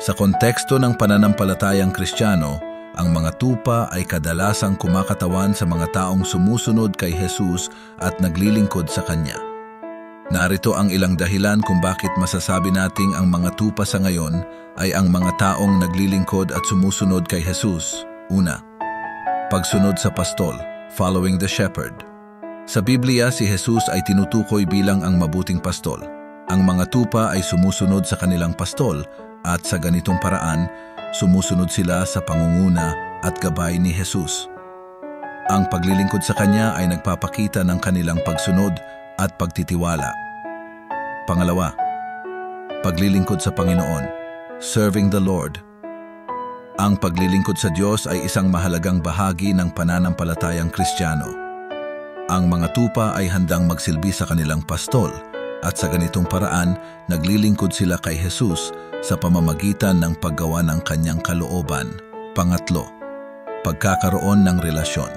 Sa konteksto ng pananampalatayang Kristiyano, ang mga tupa ay kadalasang kumakatawan sa mga taong sumusunod kay Jesus at naglilingkod sa Kanya. Narito ang ilang dahilan kung bakit masasabi nating ang mga tupa sa ngayon ay ang mga taong naglilingkod at sumusunod kay Jesus. Una, pagsunod sa pastol, following the shepherd. Sa Biblia, si Jesus ay tinutukoy bilang ang mabuting pastol. Ang mga tupa ay sumusunod sa kanilang pastol at sa ganitong paraan, sumusunod sila sa pangunguna at gabay ni Jesus. Ang paglilingkod sa Kanya ay nagpapakita ng kanilang pagsunod at pagtitiwala. Pangalawa, paglilingkod sa Panginoon, serving the Lord. Ang paglilingkod sa Diyos ay isang mahalagang bahagi ng pananampalatayang Kristiyano. Ang mga tupa ay handang magsilbi sa kanilang pastol at sa ganitong paraan, naglilingkod sila kay Jesus sa pamamagitan ng paggawa ng Kanyang kalooban. Pangatlo, pagkakaroon ng relasyon.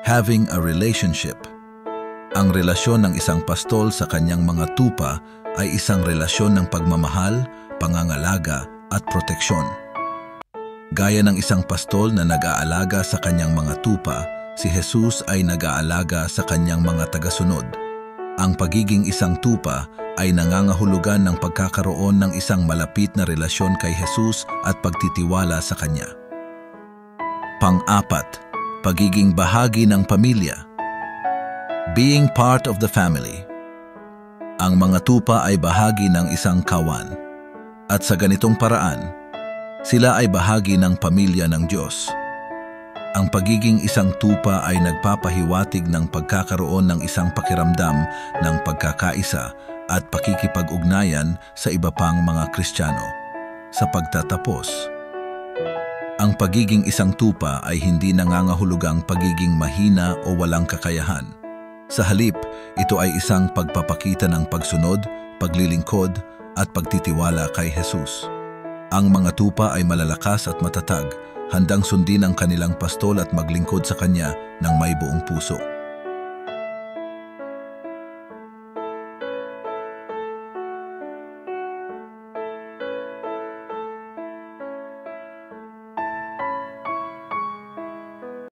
Having a relationship. Ang relasyon ng isang pastol sa kanyang mga tupa ay isang relasyon ng pagmamahal, pangangalaga at proteksyon. Gaya ng isang pastol na nag-aalaga sa kanyang mga tupa, si Jesus ay nag-aalaga sa kanyang mga tagasunod. Ang pagiging isang tupa ay nangangahulugan ng pagkakaroon ng isang malapit na relasyon kay Jesus at pagtitiwala sa Kanya. Pang-apat, pagiging bahagi ng pamilya. Being part of the family. Ang mga tupa ay bahagi ng isang kawan. At sa ganitong paraan, sila ay bahagi ng pamilya ng Diyos. Ang pagiging isang tupa ay nagpapahiwatig ng pagkakaroon ng isang pakiramdam ng pagkakaisa at pakikipag-ugnayan sa iba pang mga Kristiyano. Sa pagtatapos, ang pagiging isang tupa ay hindi nangangahulugang pagiging mahina o walang kakayahan. Sa halip, ito ay isang pagpapakita ng pagsunod, paglilingkod at pagtitiwala kay Jesus. Ang mga tupa ay malalakas at matatag, handang sundin ang kanilang pastol at maglingkod sa Kanya ng may buong puso.